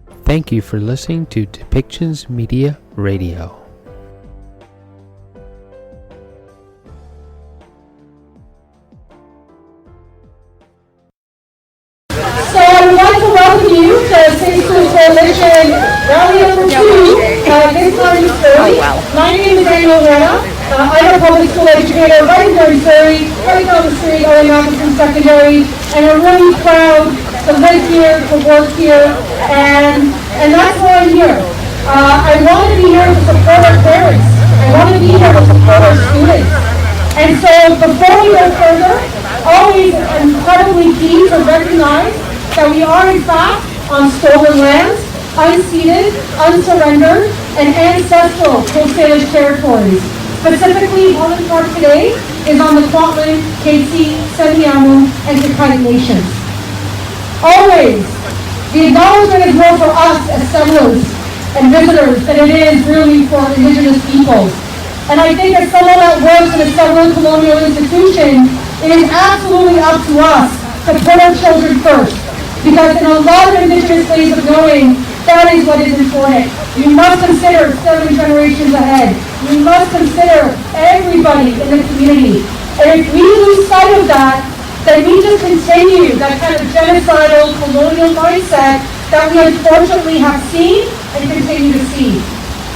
Thank you for listening to Depictions Media Radio. So I would like to welcome you to City School Coalition Rally number 2, this time in Surrey. My name is Daniel Rena. I'm a public school educator right here in Surrey, right down the street, Owen Atkinson Secondary, and I'm really proud to live here, to work here, and that's why I'm here. I want to be here to support our parents. I want to be here to support our students. And so before we go further, always incredibly key to recognize that we are in fact on stolen lands, unceded, unsurrendered, and ancestral Coast Salish territories. Specifically, Holland Park today is on the Kwantlen, Katzie, Semiahmoo, and Kakaitic nations. Always, the acknowledgement is more for us as settlers and visitors than it is really for Indigenous peoples. And I think as someone that works in a settler colonial institution, it is absolutely up to us to put our children first. Because in a lot of Indigenous ways of knowing, that is what is important. You must consider 7 generations ahead. You must consider everybody in the community. And if we lose sight of that, then we just continue that kind of genocidal colonial mindset that we unfortunately have seen and continue to see.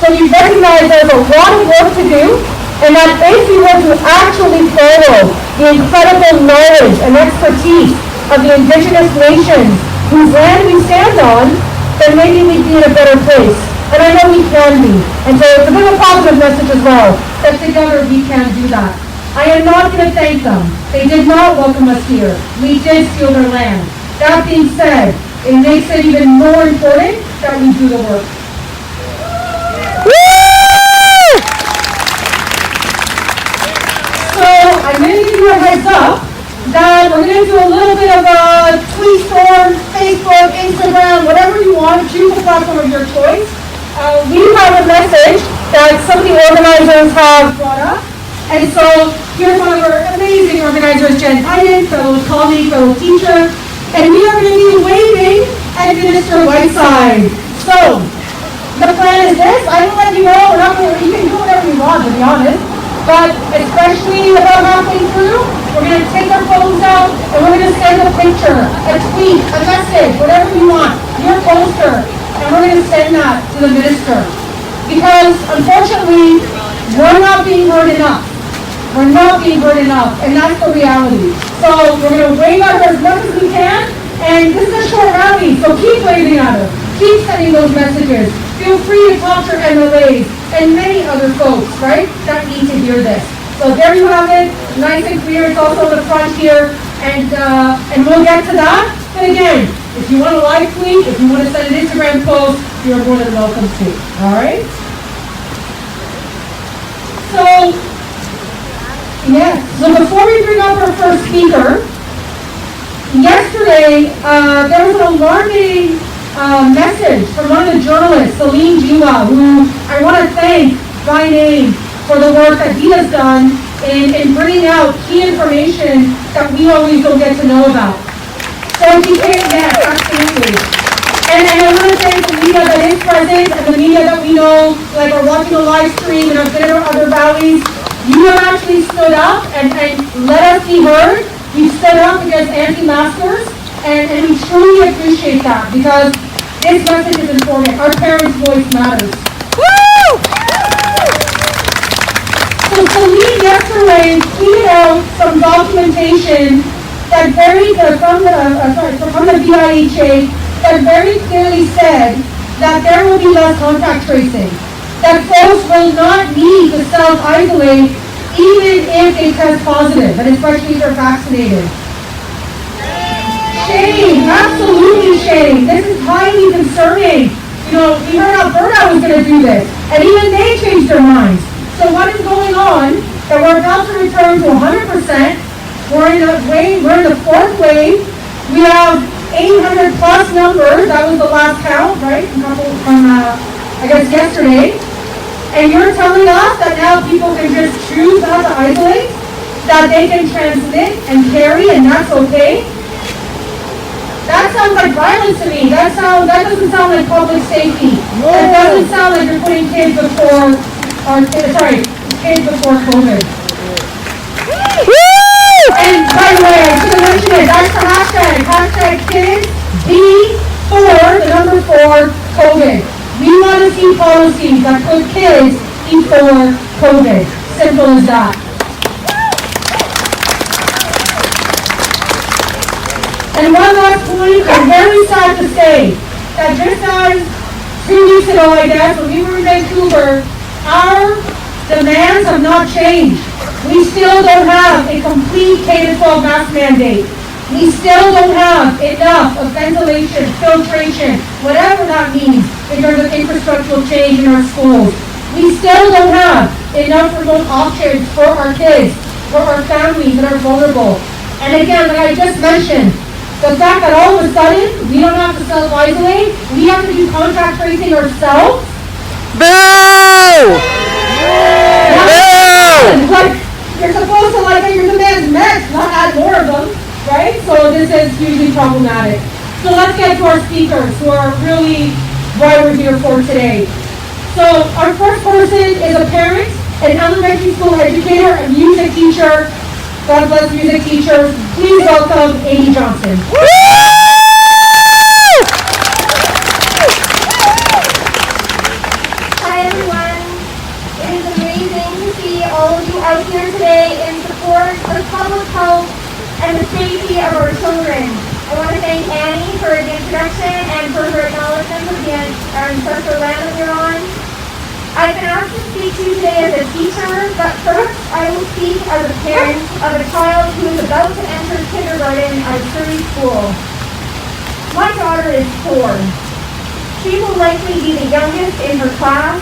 So we recognize there's a lot of work to do, and that if we were to actually follow the incredible knowledge and expertise of the Indigenous nations whose land we stand on, then maybe we'd be in a better place. And I know we can be. And so it's a bit of a positive message as well, that together we can do that. I am not going to thank them. They did not welcome us here. We did steal their land. That being said, it makes it even more important that we do the work. So I'm going to give you a heads up that we're going to do a little bit of a tweet storm, Facebook, Instagram, whatever you want. Choose the platform of your choice. We have a message that some of the organizers have brought up. And so here's one of our amazing organizers, Jen Hyden, fellow colleague, fellow teacher. And we are going to be waving at Minister Whiteside. So the plan is this. I will let you know. You can do whatever you want, to be honest. But especially about halfway through, we're going to take our phones out and we're going to send a picture, a tweet, a message, whatever you want, your poster, and we're going to send that to the minister. Because unfortunately, we're not being heard enough. We're not being heard enough, and that's the reality. So we're going to wave at her as much as we can, and this is a short rally, so keep waving at her. Keep sending those messages. Feel free to talk to your MLAs and many other folks, right, that need to hear this. So there you have it, nice and clear. It's also on the front here, and we'll get to that. But again, if you want a live tweet, if you want to send an Instagram post, you're more than welcome to. All right? So, yeah. So before we bring up our first speaker, yesterday there was an alarming message from one of the journalists, Celine Jiwa, who I want to thank by name for the work that he has done in bringing out key information that we always don't get to know about. So if you can, yes, absolutely. And I want to thank the media that is present and the media that we know, like are watching a live stream and have been in other valleys. You have actually stood up and let us be heard. You stood up against anti-maskers, and we truly appreciate that because this message is important. Our parents' voice matters. Woo! So Celine yesterday tweeted out some documentation that from the VIHA that very clearly said that there will be less contact tracing, that folks will not need to self-isolate even if they test positive, and especially if they're vaccinated. Shame, absolutely shame. This is highly concerning. You know, we heard Alberta was going to do this, and even they changed their minds. So what is going on? That we're about to return to 100%. We're in the 4th wave. We have 800 plus numbers. That was the last count, right? From I guess yesterday. And you're telling us that now people can just choose not to isolate, that they can transmit and carry, and that's okay? That's That sounds like violence to me. That doesn't sound like public safety. That doesn't sound like you're putting kids before, kids before COVID. And by the way, I should have mentioned it. That's the hashtag kids before, the number 4, COVID. We want to see policies that put kids before COVID. Simple as that. And one last point, I'm very sad to say that just as 2 weeks ago, I guess, when we were in Vancouver, our demands have not changed. We still don't have a complete K-12 mask mandate. We still don't have enough of ventilation, filtration, whatever that means in terms of infrastructural change in our schools. We still don't have enough remote options for our kids, for our families that are vulnerable. And again, like I just mentioned, the fact that all of a sudden we don't have to self-isolate, we have to do contact tracing ourselves. Boo! Like, you're supposed to get your demands met, not add more of them, right? So this is hugely problematic. So let's get to our speakers, who are really why we're here for today. So our first person is a parent, an elementary school educator, a music teacher. God bless music teachers. Please welcome Amy Johnson. Hi everyone. It is amazing to see all of you out here today in support of public health and the safety of our children. I want to thank Annie for the introduction and for her acknowledgement of the ancestral land that we're on. I've been asked to speak to you today as a teacher, but first I will speak as a parent of a child who is about to enter kindergarten at a Surrey school. My daughter is 4. She will likely be the youngest in her class,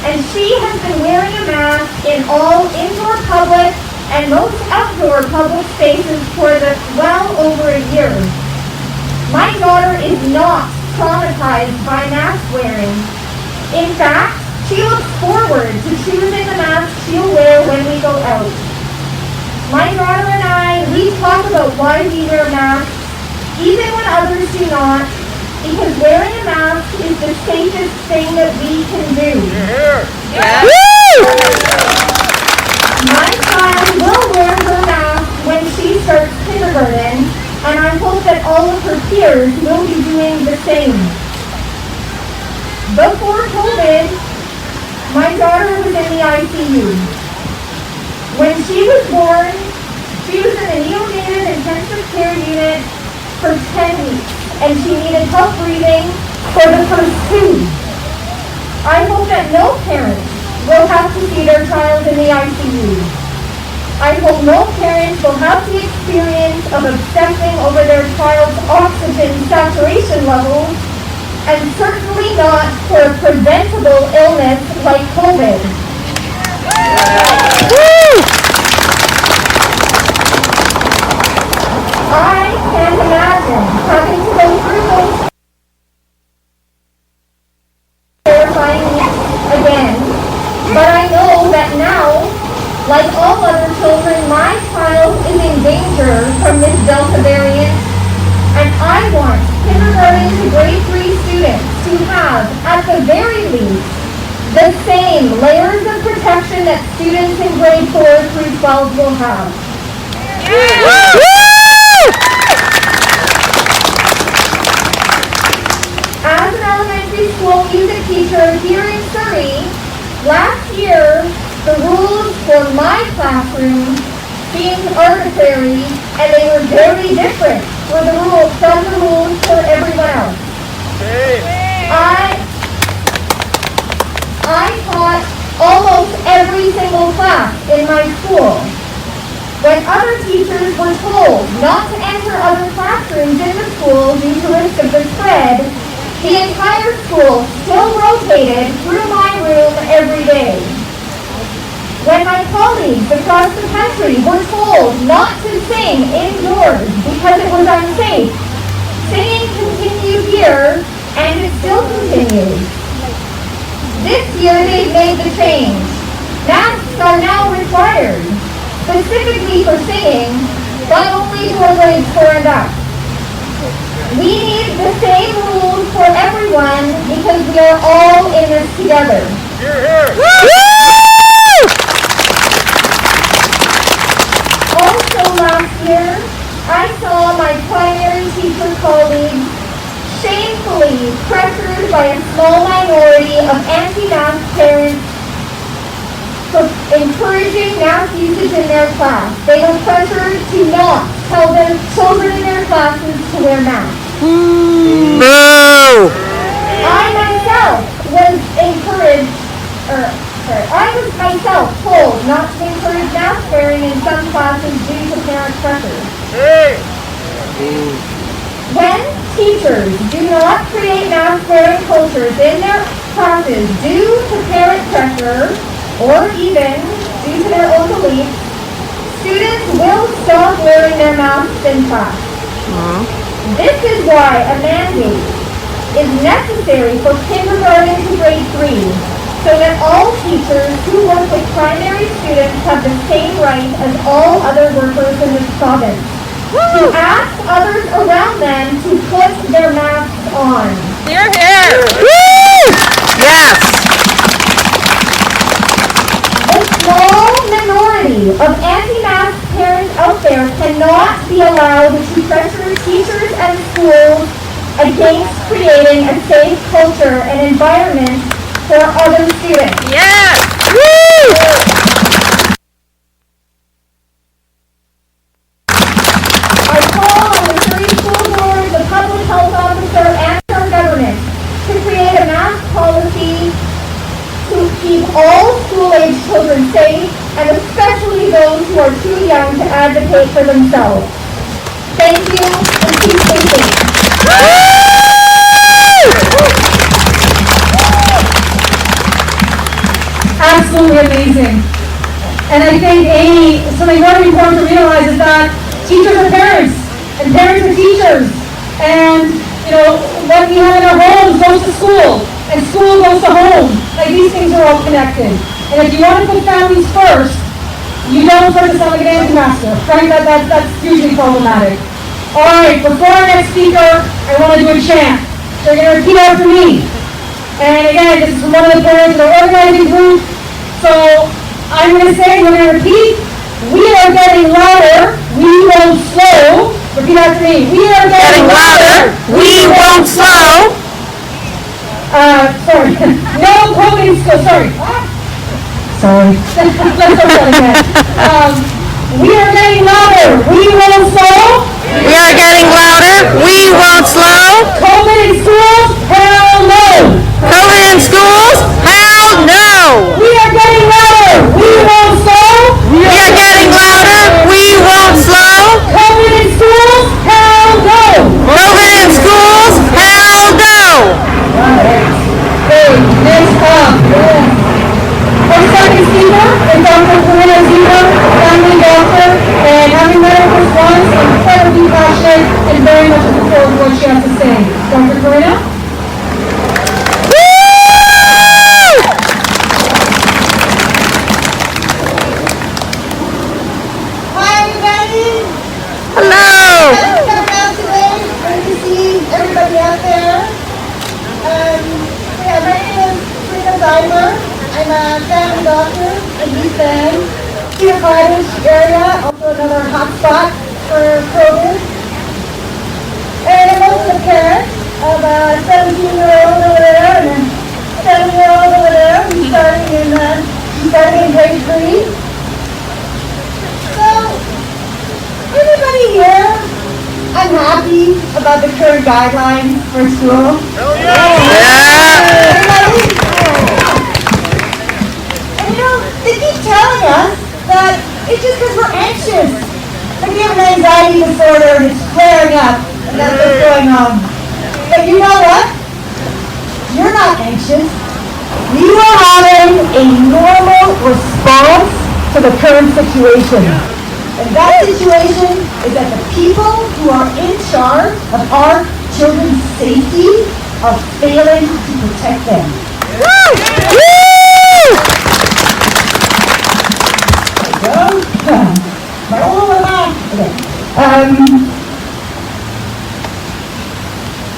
and she has been wearing a mask in all indoor public and most outdoor public spaces for well over a year. My daughter is not traumatized by mask wearing. In fact, she looks forward to choosing the mask she'll wear when we go out. My daughter and I, we talk about why we wear masks, even when others do not, because wearing a mask is the safest thing that we can do. Yeah. My child will wear her mask when she starts kindergarten, and I hope that all of her peers will be doing the same. Before COVID, my daughter was in the ICU. When she was born, she was in a neonatal intensive care unit for 10 weeks, and she needed help breathing for the first 2. I hope that no parent will have to see their child in the ICU. I hope no parent will have the experience of obsessing over their child's oxygen saturation levels, and certainly not for a preventable illness like COVID. I can't imagine having to go through those terrifying weeks again, but I know that now, like all other children, my child is in danger from this Delta variant. And I want kindergarten to grade 3 students to have, at the very least, the same layers of protection that students in grade 4 through 12 will have. As an elementary school music teacher here in Surrey, last year, the rules for my classroom seemed arbitrary, and they were very different from the rules for everyone else. I taught almost every single class in my school. When other teachers were told not to enter other classrooms in the school due to risk of the spread, the entire school still rotated through my room every day. When my colleagues across the country were told not to sing indoors because it was unsafe, singing continued here, and it still continues. This year they've made the change. Masks are now required, specifically for singing, but only for grades 4 and up. We need the same rules for everyone because we are all in this together. Also last year, I saw my primary teacher colleagues shamefully pressured by a small minority of anti-mask parents for encouraging mask usage in their class. They were pressured to not tell their children in their classes to wear masks. Boo! I myself was encouraged, I was myself told not to encourage mask wearing in some classes due to parent pressure. When teachers do not create mask wearing cultures in their classes due to parent pressure, or even due to their own beliefs, students will stop wearing their masks in class. This is why a mandate is necessary for kindergarten to grade 3, so that all teachers who work with primary students have the same right as all other workers in this province to ask others around them to put their masks on. Hear, hear! Woo! Yes! The small minority of anti-mask parents out there cannot be allowed to pressure teachers and schools against creating a safe culture and environment for other students. Yes! Woo! I call on the Surrey School Board, the public health officer, and our government to create a mask policy to keep all school-age children safe, and especially those who are too young to advocate for themselves. Thank you, and keep safe. Absolutely amazing. And I think, Amy, something very important to realize is that teachers are parents, and parents are teachers. And, what we have in our homes goes to school, and school goes to home. Like, these things are all connected. And if you want to put families first, you don't start to sound like an anti-masker, right? That's hugely problematic. All right, before our next speaker, I want to do a chant. So you're going to repeat after me. And again, this is from one of the parents in our organizing group. So I'm going to say, we're going to repeat. We are getting louder. We won't slow. Repeat after me. We are getting louder. We won't slow. Sorry. No COVID in school. Sorry. Sorry. Let's start that again. We are getting louder. We won't slow. We are getting louder. We won't slow. COVID in schools? Hell no. COVID in schools? Hell no. We are getting louder. We won't slow. We are getting louder. We won't slow. COVID in schools? Hell no. COVID in schools? Hell no. Hey, next up. Our second speaker is Dr. Karina Zima, family doctor, and having met her just once, incredibly passionate and very much looking forward to what she has to say. Dr. Karina? Hi everybody! Hello. Thanks for coming out today. Great to see everybody out there. My name is Frida Zimer. I'm a family doctor in East End, Cedar Cottage area, also another hot spot for COVID. And I'm also the parent of a 17-year-old over there and a 7-year-old over there who's starting in grade 3. So, everybody here, I'm happy about the current guidelines for school. Everybody? They keep telling us that it's just because we're anxious. Like we have an anxiety disorder and it's flaring up and that's what's going on. But you know what? You're not anxious. You are having a normal response to the current situation. And that situation is that the people who are in charge of our children's safety are failing to protect them.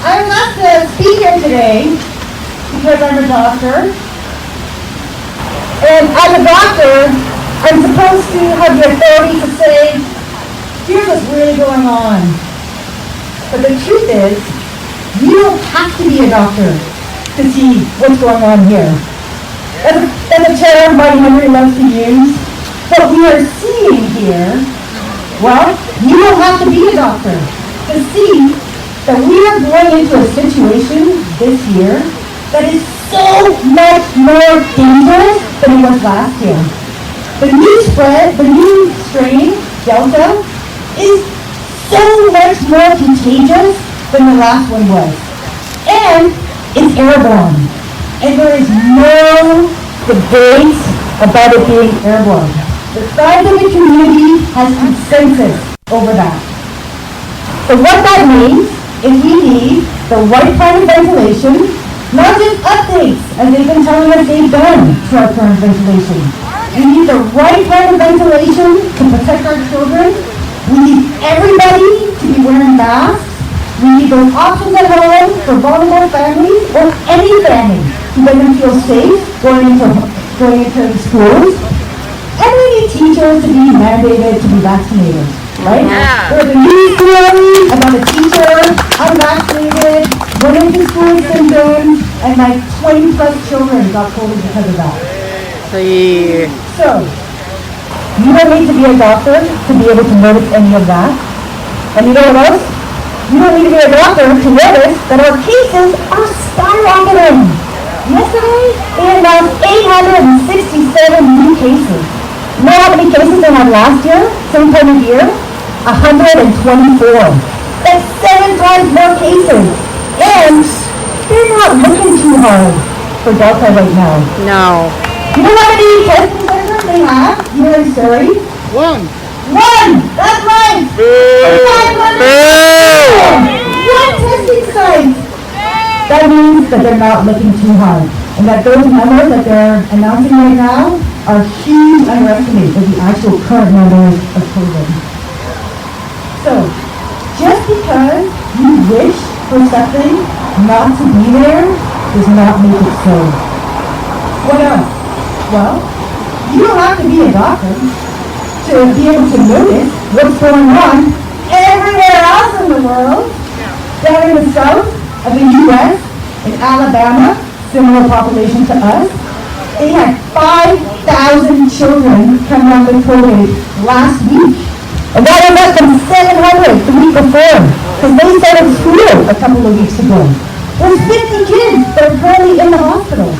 I'm not the speaker today because I'm a doctor. And as a doctor, I'm supposed to have the authority to say, here's what's really going on. But the truth is, you don't have to be a doctor to see what's going on here. That's a term Marty Henry loves to use. What we are seeing here, well, you don't have to be a doctor to see that we are going into a situation this year that is so much more dangerous than it was last year. The new strain, Delta, is so much more contagious than the last one was. And it's airborne. And there is no debate about it being airborne. The scientific community has consensus over that. So what that means is we need the right kind of ventilation, not just updates, as they've been telling us they've done to our current ventilation. We need the right kind of ventilation to protect our children. We need everybody to be wearing masks. We need those options at home for vulnerable families or any family to make them feel safe going into schools. And we need teachers to be mandated to be vaccinated, right? Yeah. There's a news story about a teacher unvaccinated, went into school with symptoms, and like 20 plus children got COVID because of that. So, you don't need to be a doctor to be able to notice any of that. And you know what else? You don't need to be a doctor to notice that our cases are skyrocketing. Yesterday, they announced 867 new cases. You know how many cases they had last year, same time of year? 124. That's 7 times more cases. And they're not looking too hard for Delta right now. No. You know how many testing centers they have here in Surrey? One. That's right. One testing site. That means that they're not looking too hard. And that those numbers that they're announcing right now are huge underestimates of the actual current numbers of COVID. So, just because you wish for something not to be there does not make it so. What else? Well, you don't have to be a doctor to be able to notice what's going on everywhere else in the world. Down in the south of the U.S., in Alabama, similar population to us, they had 5,000 children come down with COVID last week. And that was up from 700 the week before, because they started school a couple of weeks ago. There's 50 kids that are currently in the hospital.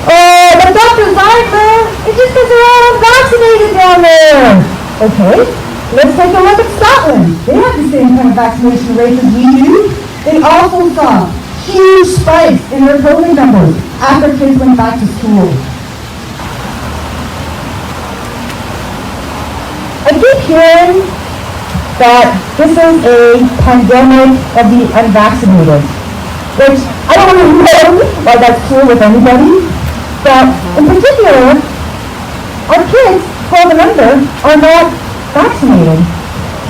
Oh, the doctors aren't there. It's just because they're all unvaccinated down there. Okay, let's take a look at Scotland. They have the same kind of vaccination rate as we do. They also saw huge spikes in their COVID numbers after kids went back to school. I keep hearing that this is a pandemic of the unvaccinated, which I don't really know why that's true with anybody, but in particular, our kids 12 and under are not vaccinated.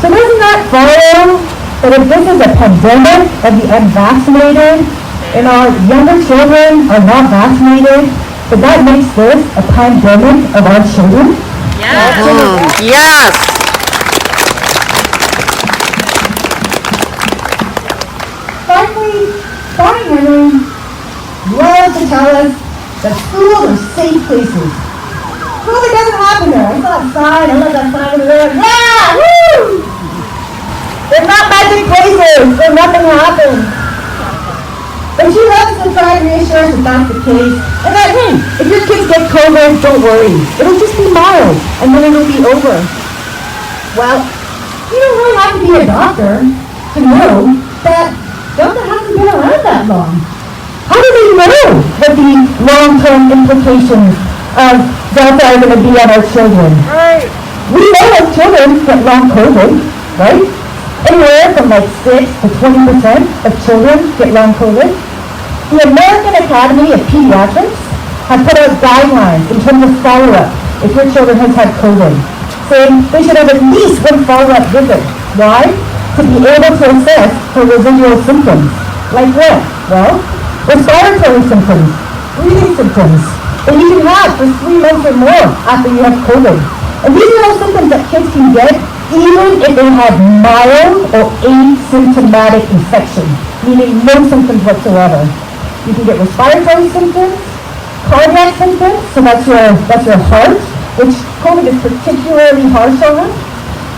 So doesn't that follow that if this is a pandemic of the unvaccinated and our younger children are not vaccinated, that makes this a pandemic of our children? Yes. Yes. Finally, Bonnie Henry loves to tell us that schools are safe places. COVID doesn't happen there. I saw that sign. I love that sign over there. Yeah! Woo! They're not magic places. Where nothing happens. But she loves to try and reassure us that that's the case. And that, hey, if your kids get COVID, don't worry. It'll just be mild, and then it'll be over. Well, you don't really have to be a doctor to know that Delta hasn't been around that long. How do they know what the long-term implications of Delta are going to be on our children? Right. We know that children get long COVID, right? Anywhere from like 6 to 20% of children get long COVID. The American Academy of Pediatrics has put out guidelines in terms of follow-up if your children has had COVID, saying they should have at least one follow-up visit. Why? To be able to assess for residual symptoms. Like what? Well, respiratory symptoms, breathing symptoms that you can have for 3 months or more after you have COVID. And these are all symptoms that kids can get even if they have mild or asymptomatic infection, meaning no symptoms whatsoever. You can get respiratory symptoms, cardiac symptoms, so that's your heart, which COVID is particularly harsh on.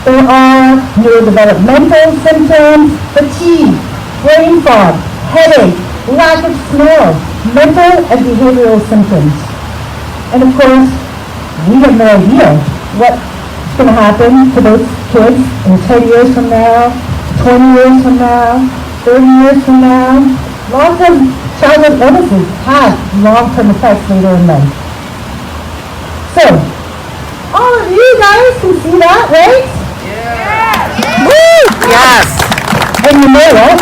There are neurodevelopmental symptoms, fatigue, brain fog, headache, lack of smell, mental and behavioral symptoms. And of course, we have no idea what's going to happen to those kids in 10 years from now, 20 years from now, 30 years from now. Lots of childhood illnesses have long-term effects later in life. So, all of you guys can see that, right? Woo! Yes! And you know what?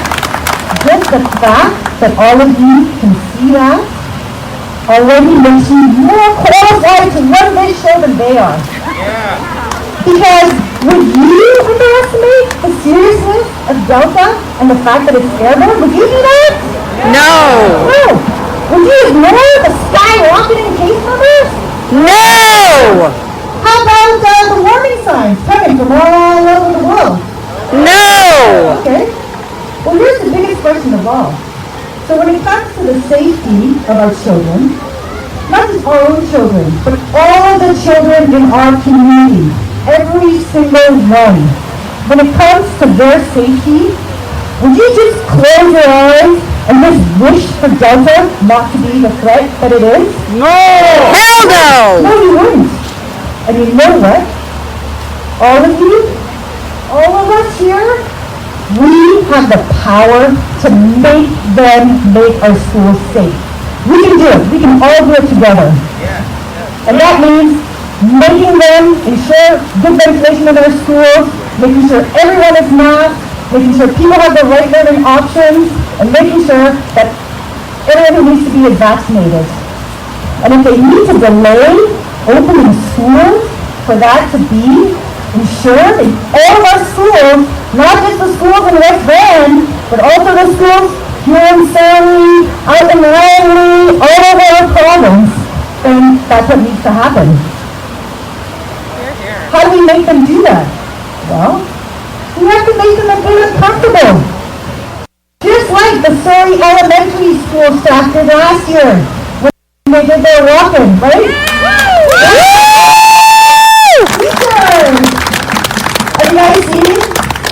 Just the fact that all of you can see that already makes you more qualified to run this show than they are. Because would you underestimate the seriousness of Delta and the fact that it's airborne? Would you do that? No! No. Would you ignore the skyrocketing case numbers? No! How about the warning signs coming from all over the world? No! Okay. Well, here's the biggest question of all. So when it comes to the safety of our children, not just our own children, but all the children in our community, every single one, when it comes to their safety, would you just close your eyes and just wish for Delta not to be the threat that it is? No! Hell no! No, you wouldn't. And you know what? All of you, all of us here, we have the power to make them make our schools safe. We can do it. We can all do it together. And that means making them ensure good ventilation in our schools, making sure everyone is masked, making sure people have the right learning options, and making sure that everyone who needs to be is vaccinated. And if they need to delay opening schools for that to be ensured in all of our schools, not just the schools in West Bend, but also the schools here in Surrey, out in Langley, all over our province, then that's what needs to happen. How do we make them do that? Well, we have to make them a bit uncomfortable. Just like the Surrey Elementary School staff did last year when they did their walk-in, right? Teachers! Have you guys seen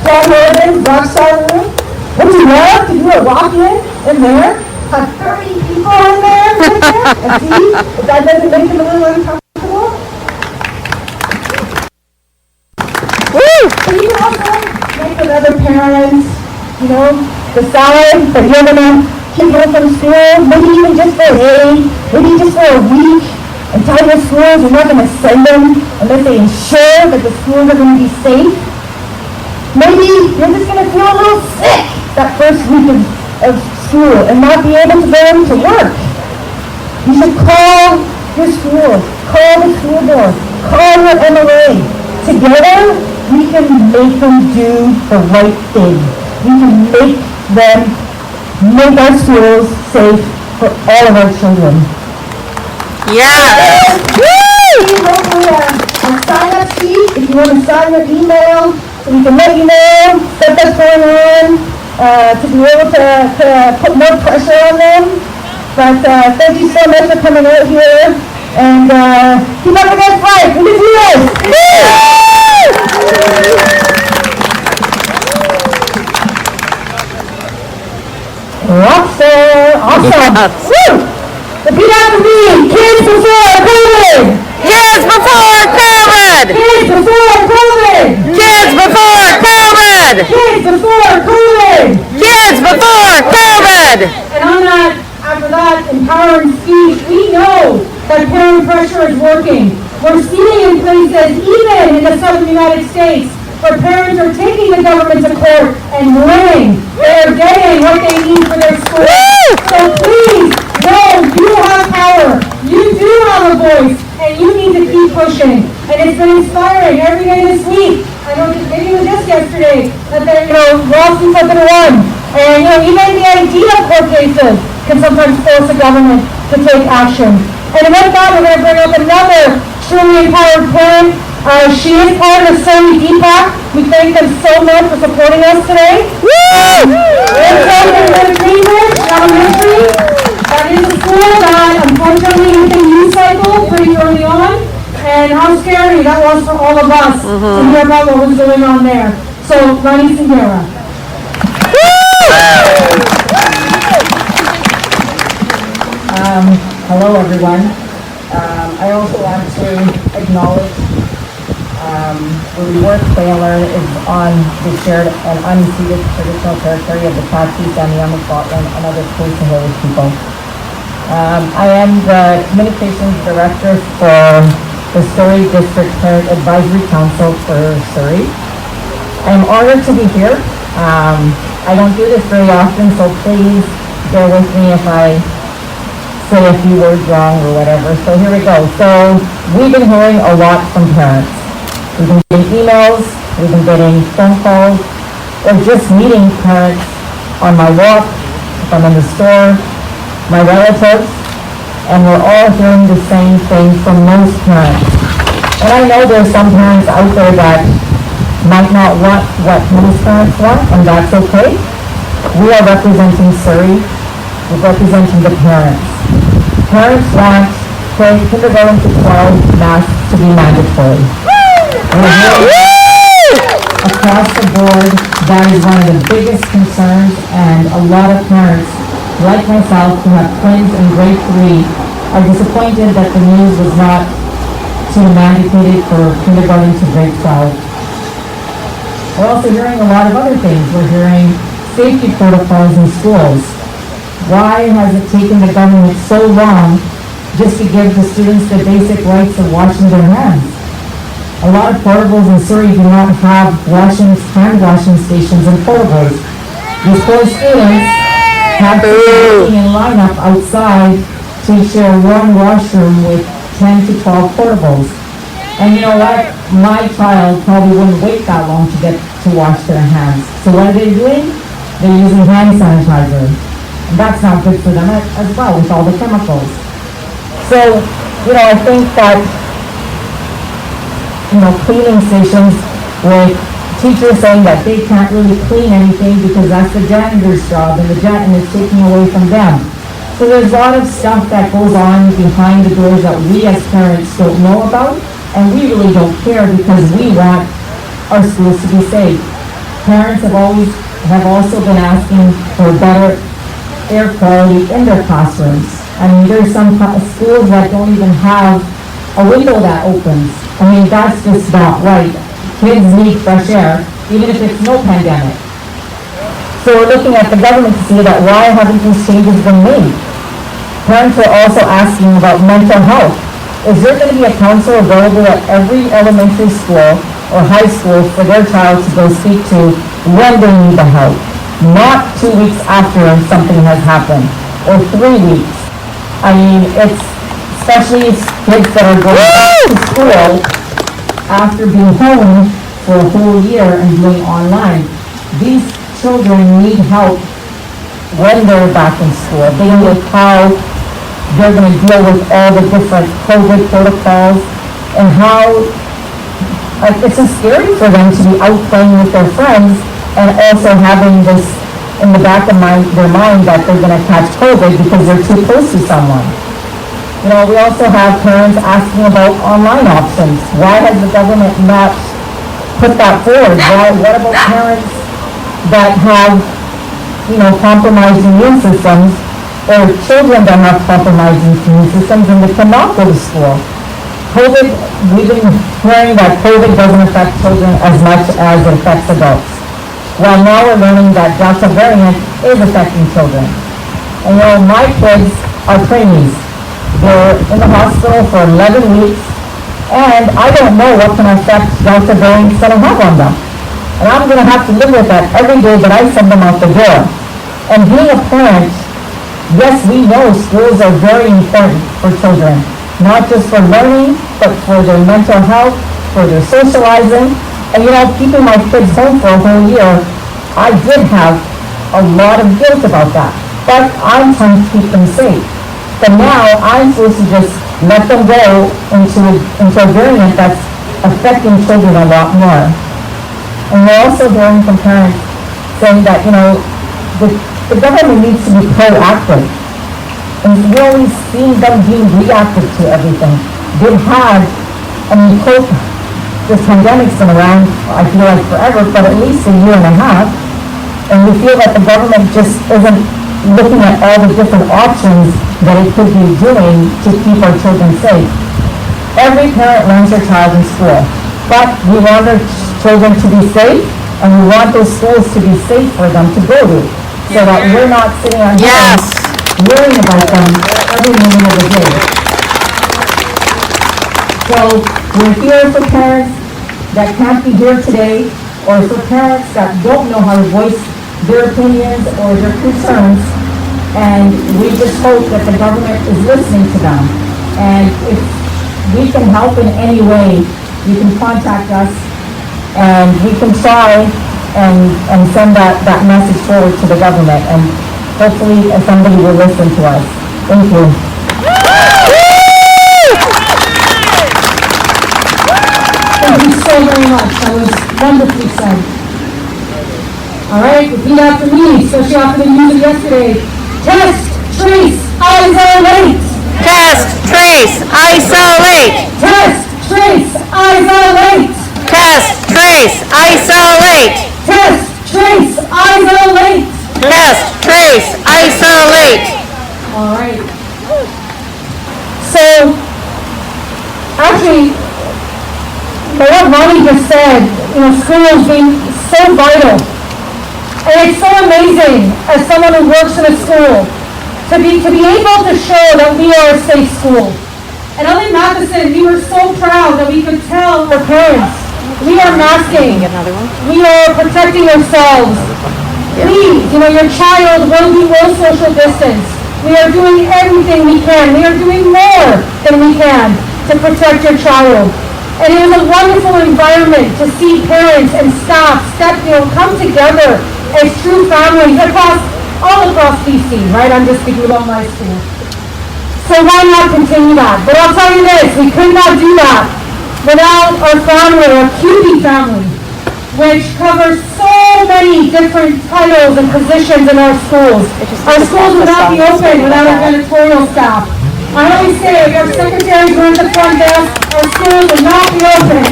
Paul Morgan's Rockstar Room? Would you love to do a walk-in in there? Have 30 people in there with them? And see if that doesn't make them a little uncomfortable? So you can also make with other parents, decide that you're going to keep them from school, maybe even just for a day, maybe just for a week, and tell your schools you're not going to send them unless they ensure that the schools are going to be safe. Maybe you're just going to feel a little sick that first week of school and not be able to go into work. You should call your school, call the school board, call your MLA. Together, we can make them do the right thing. We can make our schools safe for all of our children. Yeah! Hopefully a sign-up sheet if you want to sign your email so we can let you know stuff that's going on to be able to put more pressure on them. But thank you so much for coming out here and keep up the good fight. We can do this! Rockstar! Awesome! Woo! Repeat after me! Kids before COVID! Kids before COVID! Kids before COVID! Kids before COVID! Kids before COVID! Kids before COVID! And on that, after that empowering speech, we know that parent pressure is working. We're seeing in places, even in the southern United States, where parents are taking the government to court and winning. They're getting what they need for their schools. So please, know you have power. You do have a voice, and you need to keep pushing. And it's been inspiring every day this week. I know maybe it was just yesterday that lawsuits have been won. And, even the idea of court cases can sometimes force the government to take action. And with that, we're going to bring up another truly empowered parent. She is part of the Surrey DPAC. We thank them so much for supporting us today. Woo! In Greenwich Elementary, that is a school that unfortunately hit the news cycle pretty early on. And how scary that was for all of us to hear about what was going on there. So, Ronnie Singera. Hello everyone. I also want to acknowledge where work Baylor is on the shared and unceded traditional territory of the Patsies and the Scotland and other Coast Sahara people. I am the Communications Director for the Surrey District Parent Advisory Council for Surrey. I'm honored to be here. I don't do this very often, so please bear with me if I say a few words wrong or whatever. So here we go. So we've been hearing a lot from parents. We've been getting emails, we've been getting phone calls, or just meeting parents on my walk, if I'm in the store, my relatives, and we're all hearing the same thing from most parents. And I know there's some parents out there that might not want what most parents want, and that's okay. We are representing Surrey, we're representing the parents. Parents want kindergarten to 12 masks to be mandatory. We're hearing across the board, that is one of the biggest concerns, and a lot of parents, like myself, who have twins in grade 3, are disappointed that the news was not to mandated for kindergarten to grade 12. We're also hearing a lot of other things. We're hearing safety protocols in schools. Why has it taken the government so long just to give the students the basic rights of washing their hands? A lot of portables in Surrey do not have hand washing stations and portables. These poor students have to be waiting in lineup outside to share one washroom with 10 to 12 portables. And you know what? My child probably wouldn't wait that long to get to wash their hands. So what are they doing? They're using hand sanitizer. And that's not good for them as well with all the chemicals. So, I think that, cleaning stations with teachers saying that they can't really clean anything because that's the janitor's job and the janitor is taking away from them. So there's a lot of stuff that goes on behind the doors that we as parents don't know about, and we really don't care because we want our schools to be safe. Parents have also been asking for better air quality in their classrooms. I mean, there's some schools that don't even have a window that opens. I mean, that's just not right. Kids need fresh air, even if it's no pandemic. So we're looking at the government to see that why haven't these changes been made? Parents are also asking about mental health. Is there going to be a counselor available at every elementary school or high school for their child to go speak to when they need the help? Not 2 weeks after something has happened, or 3 weeks. I mean, it's especially kids that are going back to school after being home for a whole year and doing online. These children need help when they're back in school. They know how they're going to deal with all the different COVID protocols and how it's just scary for them to be out playing with their friends and also having this in the back of their mind that they're going to catch COVID because they're too close to someone. We also have parents asking about online options. Why has the government not put that forward? What about parents that have, compromised immune systems, or children that have compromised immune systems and they cannot go to school? COVID, we've been hearing that COVID doesn't affect children as much as it affects adults. Well, now we're learning that Delta variant is affecting children. And my kids are trainees. They're in the hospital for 11 weeks, and I don't know what kind of effect Delta variant is going to have on them. And I'm going to have to live with that every day that I send them out the door. And being a parent, yes, we know schools are very important for children, not just for learning, but for their mental health, for their socializing. And keeping my kids home for a whole year, I did have a lot of guilt about that. But I'm trying to keep them safe. But now I'm supposed to just let them go into a variant that's affecting children a lot more. And we're also hearing from parents saying that, the government needs to be proactive. And we always see them being reactive to everything. They've had, this pandemic's been around, I feel like forever, but at least a year and a half. And we feel that the government just isn't looking at all the different options that it could be doing to keep our children safe. Every parent wants their child in school, but we want our children to be safe, and we want those schools to be safe for them to go to, so that we're not sitting on home worrying about them every minute of the day. So we're here for parents that can't be here today, or for parents that don't know how to voice their opinions or their concerns, and we just hope that the government is listening to them. And if we can help in any way, you can contact us, and we can try and send that message forward to the government, and hopefully somebody will listen to us. Thank you. Thank you so very much. That was wonderfully said. All right, repeat after me, especially after the news of yesterday. Test, trace, isolate. Test, trace, isolate. Test, trace, isolate. Test, trace, isolate. Test, trace, isolate. Test, trace, isolate. All right. So, actually, what Ronnie just said, schools being so vital. And it's so amazing, as someone who works in a school, to be able to show that we are a safe school. And up in Matheson, we were so proud that we could tell our parents, we are masking, we are protecting ourselves. Please, your child will social distance. We are doing everything we can. We are doing more than we can to protect your child. And it was a wonderful environment to see parents and staff come together as true families all across BC, right? I'm just speaking about my school. So why not continue that? But I'll tell you this, we could not do that without our family, our QP family, which covers so many different titles and positions in our schools. Our schools would not be open without our janitorial staff. I always say, if our secretaries were at the front desk, our schools would not be open.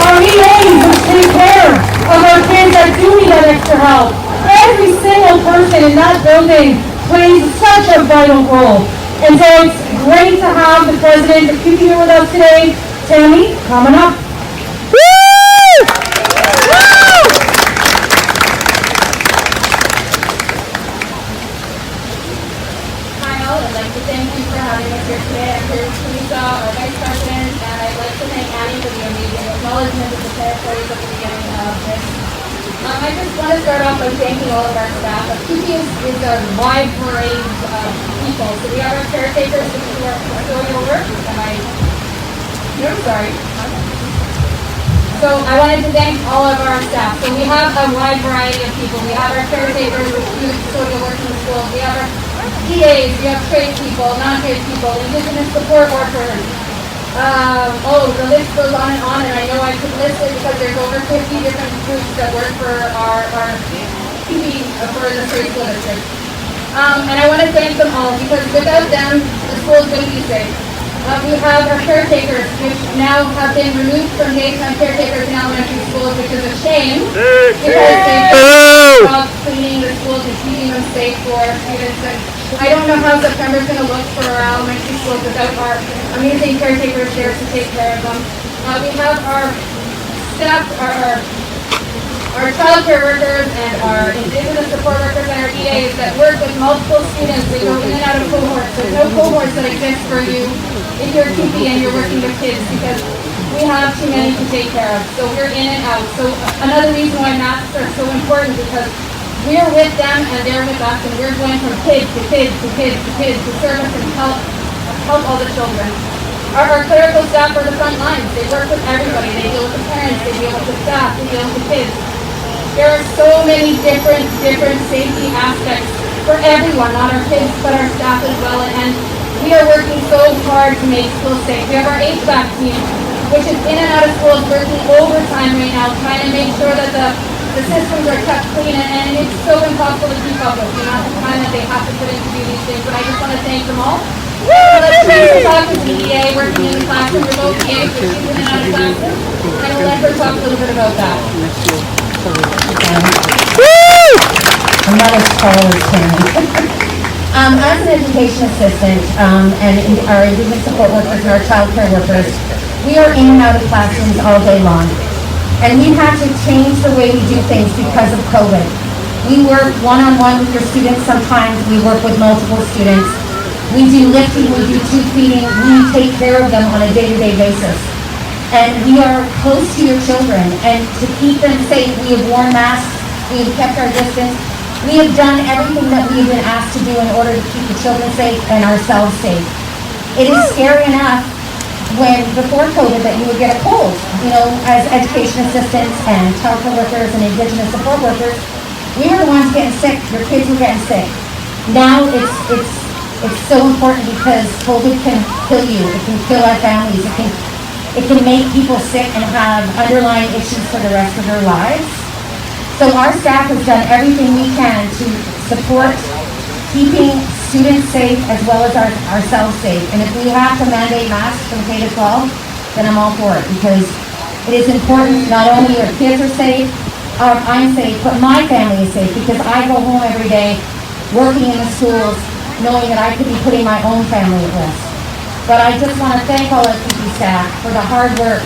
Our EAs would take care of our kids that do need that extra help. Every single person in that building plays such a vital role. And so it's great to have the president of QP here with us today. Tammy, coming up. I'd like to thank you for having us here today. I'm here with Teresa, our Vice President, and I'd like to thank Annie for the amazing acknowledgement of the territories at the beginning of this. I just want to start off by thanking all of our staff. QP is a wide variety of people. So we have our caretakers who are going over. Sorry. So I wanted to thank all of our staff. So we have a wide variety of people. We have our caretakers, who work in the schools. We have our EAs, we have trade people, non-trade people, Indigenous support workers. The list goes on, and I know I could list it because there's over 50 different groups that work for our QP for the Surrey School District. And I want to thank them all because without them, the school is going to be safe. We have our caretakers, which now have been removed from daytime caretakers in elementary schools, which is a shame because they've done cleaning the schools and keeping them safe for students. And I don't know how September's going to look for our elementary schools without our amazing caretakers there to take care of them. We have our staff, our child care workers and our Indigenous support workers and our EAs that work with multiple students. They go in and out of cohorts. There's no cohorts that exist for you if you're QP and you're working with kids because we have too many to take care of. So we're in and out. So another reason why masks are so important because we're with them and they're with us and we're going from kid to kid to kid to kid to service and help all the children. Our clerical staff are the front lines. They work with everybody. They deal with the parents. They deal with the staff. They deal with the kids. There are so many different safety aspects for everyone, not our kids, but our staff as well. And we are working so hard to make schools safe. We have our HVAC team, which is in and out of schools, working overtime right now, trying to make sure that the systems are kept clean, and it's so impossible to keep up with the amount of time that they have to put in to do these things. But I just want to thank them all. Let's talk with DEA, working in the classroom, remote PA, for in and out of classes, and we'll let her talk a little bit about that. I'm not as tall as Tammy. As an education assistant and our Indigenous support workers and our child care workers, we are in and out of classrooms all day long. And we've had to change the way we do things because of COVID. We work one-on-one with your students sometimes. We work with multiple students. We do lifting, we do tube feeding. We take care of them on a day-to-day basis. And we are close to your children. And to keep them safe, we have worn masks. We have kept our distance. We have done everything that we have been asked to do in order to keep the children safe and ourselves safe. It is scary enough when, before COVID, that you would get a cold. You know, as education assistants and childcare workers and Indigenous support workers, we were the ones getting sick. Your kids were getting sick. Now it's so important because COVID can kill you. It can kill our families. It can make people sick and have underlying issues for the rest of their lives. So our staff has done everything we can to support keeping students safe as well as ourselves safe. And if we have to mandate masks from K to 12, then I'm all for it, because it is important not only your kids are safe, I'm safe, but my family is safe, because I go home every day working in the schools knowing that I could be putting my own family at risk. But I just want to thank all our PP staff for the hard work.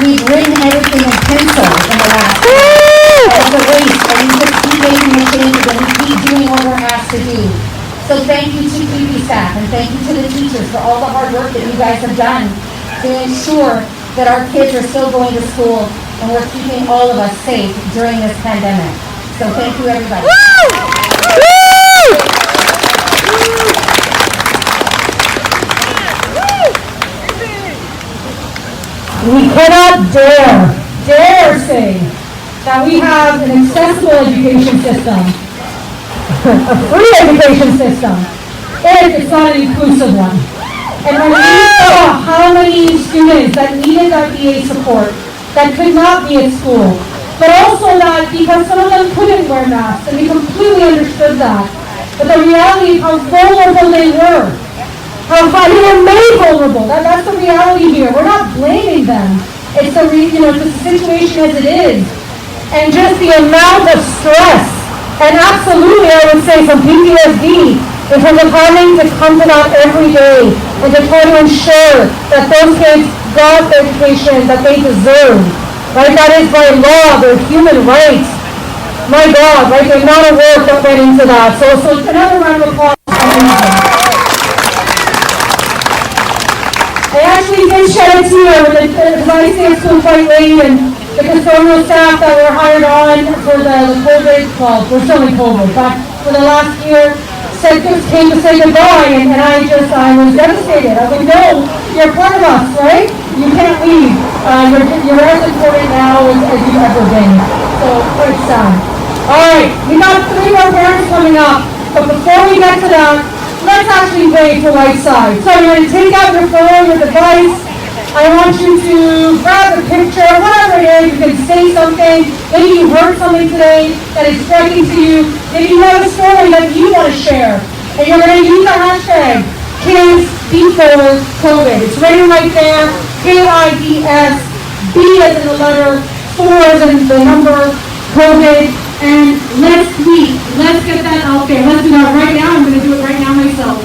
We've written everything in pencil in the last year. It's a waste, and we just keep making the changes and we keep doing what we're asked to do. So thank you to PP staff and thank you to the teachers for all the hard work that you guys have done to ensure that our kids are still going to school and we're keeping all of us safe during this pandemic. So thank you, everybody. We cannot dare say that we have an accessible education system, a free education system, if it's not an inclusive one. And when we saw how many students that needed that EA support, that could not be at school, but also that because some of them couldn't wear masks, and we completely understood that. But the reality of how vulnerable they were, how they were made vulnerable, that's the reality here. We're not blaming them. It's the it's the situation as it is. And just the amount of stress, and absolutely I would say some PTSD, in terms of having to come to that every day and to try to ensure that those kids got the education that they deserve, right? That is by law, their human rights. My God, right? The amount of work that went into that. So another round of applause. I actually did shed a tear because I stayed at school quite late, and the custodial staff that were hired on for the COVID, well, we're still in COVID, but for the last year, came to say goodbye, and I was devastated. I was like, no, you're part of us, right? You can't leave. You're as important now as you've ever been. So, quite sad. All right, we got 3 more parents coming up, but before we get to that, let's actually wait for right side. So you're going to take out your phone, your device. I want you to grab a picture, whatever it is. You can say something. Maybe you heard something today that is striking to you. Maybe you have a story that you want to share. And you're going to use the hashtag KidsBeforeCovid. It's written right there, KIDS, B as in the letter, 4 as in the number, COVID. And let's tweet. Let's get that out there. Let's do that right now. I'm going to do it right now myself.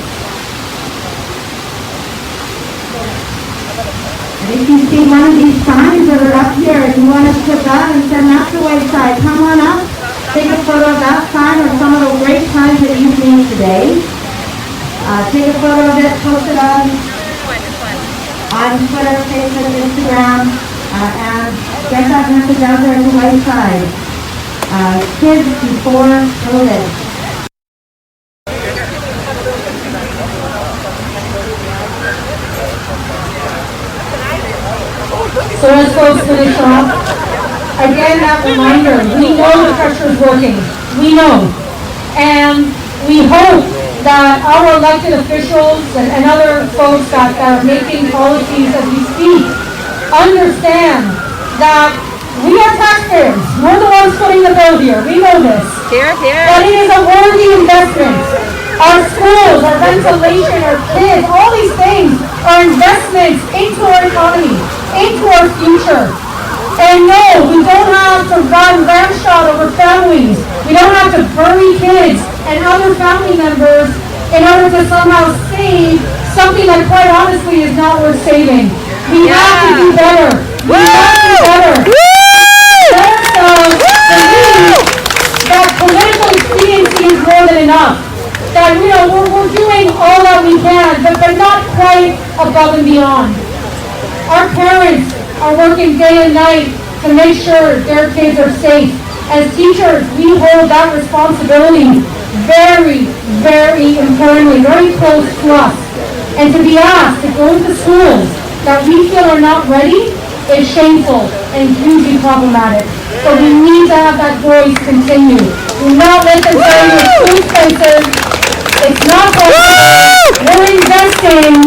If you see one of these signs that are up here, if you want to put that and send that to Whiteside, come on up, take a photo of that sign or some of the great signs that you've seen today. Take a photo of it, post it on Twitter, Facebook, Instagram, and get that message out there to Whiteside. Kids before COVID. So as folks finish off, again, that reminder, we know the pressure is working. We know. And we hope that our elected officials and other folks that are making policies as we speak understand that we are taxpayers. We're the ones footing the bill here. We know this. But it is a worthy investment. Our schools, our ventilation, our kids, all these things are investments into our economy, into our future. And no, we don't have to run ramshot over families. We don't have to bury kids and other family members in order to somehow save something that quite honestly is not worth saving. We have to do better. We have to do better. There's belief that political expediency is more than enough. That, you know, we're doing all that we can, but not quite above and beyond. Our parents are working day and night to make sure their kids are safe. As teachers, we hold that responsibility very, very importantly, very close to us. And to be asked to go into schools that we feel are not ready is shameful and hugely problematic. So we need to have that voice continue. Do not let them tell you school places. It's not possible. We're investing.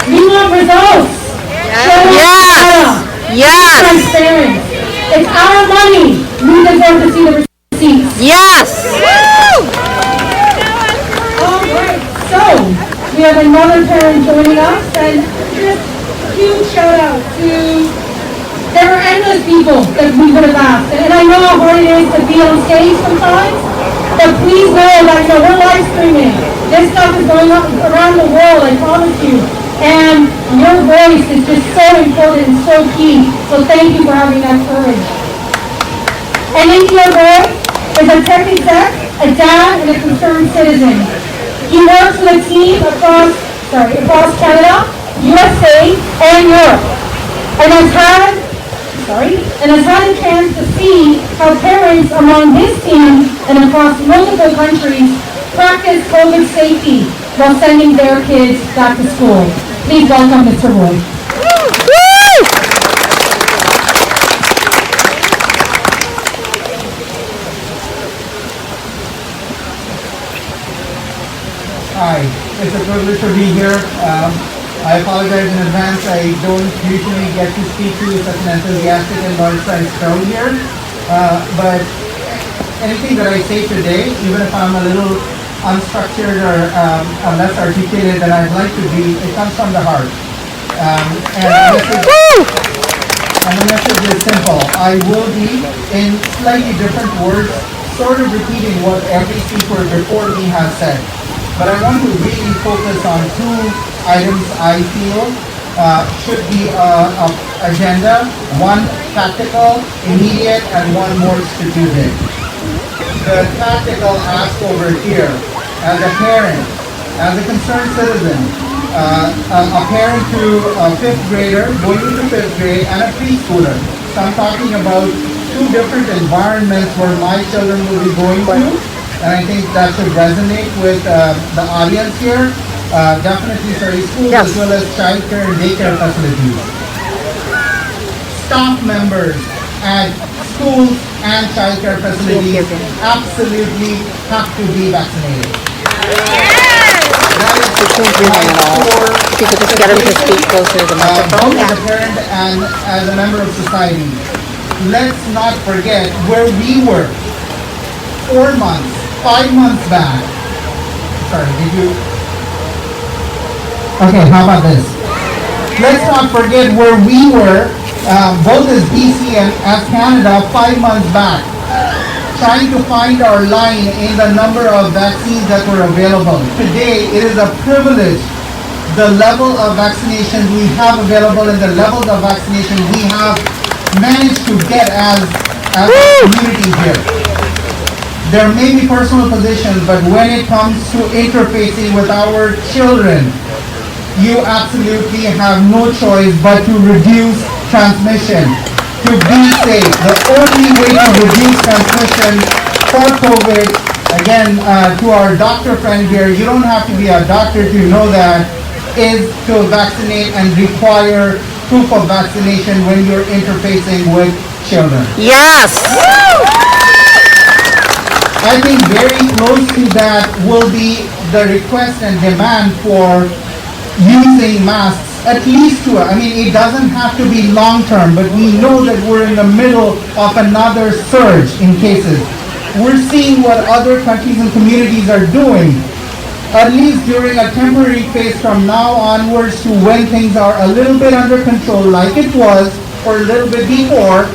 We want results. Yes. Transparent. It's our money. We deserve to see the receipts. Yes. All right. So we have another parent joining us, and just a huge shout out to. There are endless people that we could have asked, and I know how hard it is to be on stage sometimes. But please know that, you know, we're live streaming. This stuff is going on around the world, I promise you. And your voice is just so important and so key. So thank you for having that courage. And India Roy is a tech exec, a dad, and a concerned citizen. He works with a team across Canada, USA, and Europe. And has had a chance to see how parents among his team and across multiple countries practice COVID safety while sending their kids back to school. Please welcome Mr. Roy. Hi, it's a privilege to be here. I apologize in advance. I don't usually get to speak to such an enthusiastic and large-sized crowd here. But anything that I say today, even if I'm a little unstructured or less articulated than I'd like to be, it comes from the heart. And the message is simple. I will be, in slightly different words, sort of repeating what every speaker before me has said. But I want to really focus on two items I feel should be an agenda. One tactical, immediate, and one more strategic. The tactical ask over here, as a parent, as a concerned citizen, a parent to a fifth grader, going into fifth grade, and a preschooler. So I'm talking about two different environments where my children will be going to. And I think that should resonate with the audience here. Definitely Surrey schools as well as childcare and daycare facilities. Staff members at schools and childcare facilities absolutely have to be vaccinated. That is If you could just get him to speak closer to the microphone. both as a parent and as a member of society. Let's not forget where we were 4 months, 5 months back. Sorry, did you? Okay, how about this? Let's not forget where we were, both as BC and as Canada, 5 months back, trying to find our line in the number of vaccines that were available. Today, it is a privilege, the level of vaccination we have available and the levels of vaccination we have managed to get as a community here. There may be personal positions, but when it comes to interfacing with our children, you absolutely have no choice but to reduce transmission, to be safe. The only way to reduce transmission for COVID, again, to our doctor friend here, you don't have to be a doctor to know that, is to vaccinate and require proof of vaccination when you're interfacing with children. Yes. I think very close to that will be the request and demand for using masks at least it doesn't have to be long term, but we know that we're in the middle of another surge in cases. We're seeing what other countries and communities are doing. At least during a temporary phase from now onwards to when things are a little bit under control like it was or a little bit before,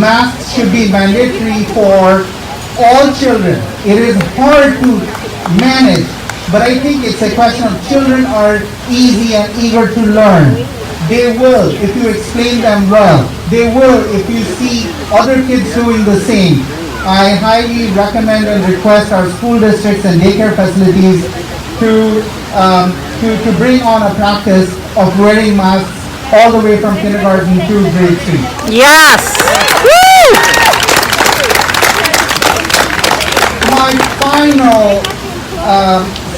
masks should be mandatory for all children. It is hard to manage, but I think it's a question of children are easy and eager to learn. They will if you explain them well. They will if you see other kids doing the same. I highly recommend and request our school districts and daycare facilities to bring on a practice of wearing masks all the way from kindergarten to grade 3. Yes! Woo! My final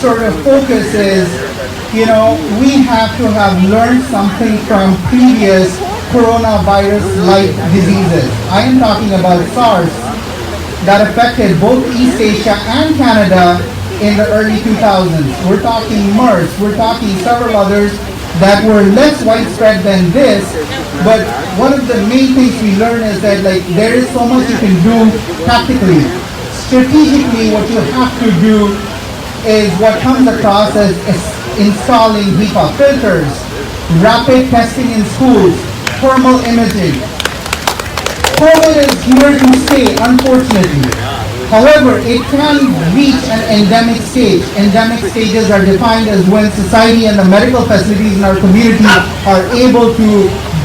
sort of focus is, we have to have learned something from previous coronavirus-like diseases. I am talking about SARS that affected both East Asia and Canada in the early 2000s. We're talking MERS, we're talking several others that were less widespread than this, but one of the main things we learn is that there is so much you can do tactically. Strategically, what you have to do is what comes across as installing HEPA filters, rapid testing in schools, thermal imaging. COVID is here to stay, unfortunately. However, it can reach an endemic stage. Endemic stages are defined as when society and the medical facilities in our community are able to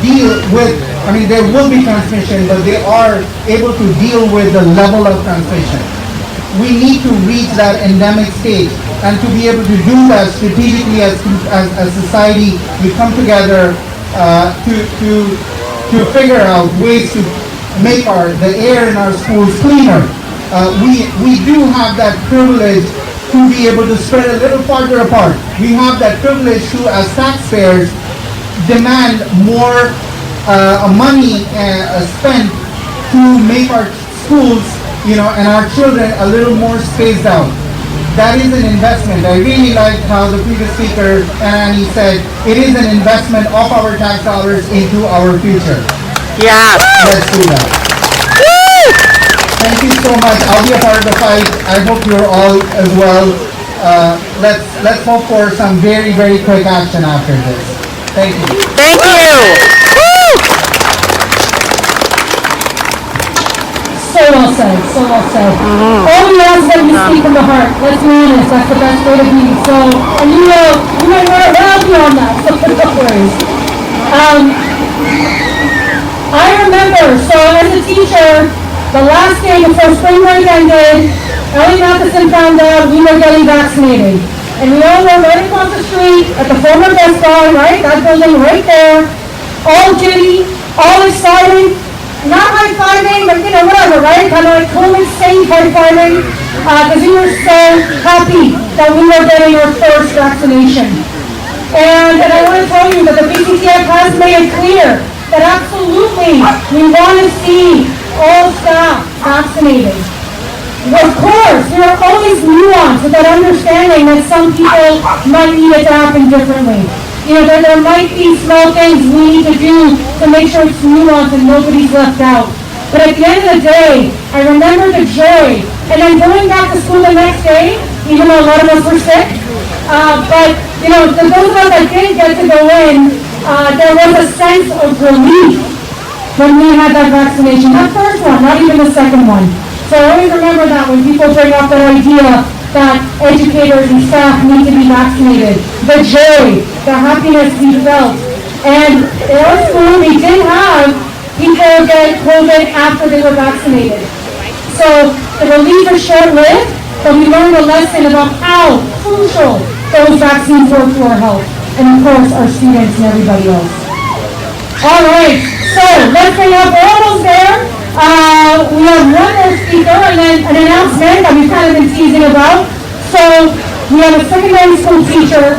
deal with, there will be transmission, but they are able to deal with the level of transmission. We need to reach that endemic stage, and to be able to do that strategically as society, we come together to figure out ways to make the air in our schools cleaner. We do have that privilege to be able to spread a little farther apart. We have that privilege to, as taxpayers, demand more money spent to make our schools, and our children a little more spaced out. That is an investment. I really liked how the previous speaker, Annie, said it is an investment of our tax dollars into our future. Yeah. Let's do that. Woo! Thank you so much. I'll be a part of the fight. I hope you're all as well. Let's hope for some very, very quick action after this. Thank you. Thank you. Woo! So well said, so well said. All we ask is that you speak from the heart. Let's be honest, that's the best way to be. So, and you might want to help you on that, so no worries. I remember, so as a teacher, the last day before spring break ended, Ellie Matheson found out we were getting vaccinated. And we all were right across the street at the former Best Buy, right? That building right there. All giddy, all excited. Not high-fiving, but whatever, right? Kind of like COVID safe high-fiving. Because we were so happy that we were getting our first vaccination. And I want to tell you that the BCTF has made it clear that absolutely we want to see all staff vaccinated. Of course, there are always nuance with that understanding that some people might need it to happen differently. There might be small things we need to do to make sure it's nuanced and nobody's left out. But at the end of the day, I remember the joy. And then going back to school the next day, even though a lot of us were sick, but those of us that didn't get to go in, there was a sense of relief when we had that vaccination. That first one, not even the second one. So I always remember that when people bring up that idea that educators and staff need to be vaccinated. The joy, the happiness we felt. And in our school, we did have people get COVID after they were vaccinated. So the relief is short-lived, but we learned a lesson about how crucial those vaccines were to our health. And of course, our students and everybody else. All right, so let's bring up, we're almost there. We have one more speaker and then an announcement that we've kind of been teasing about. So we have a secondary school teacher,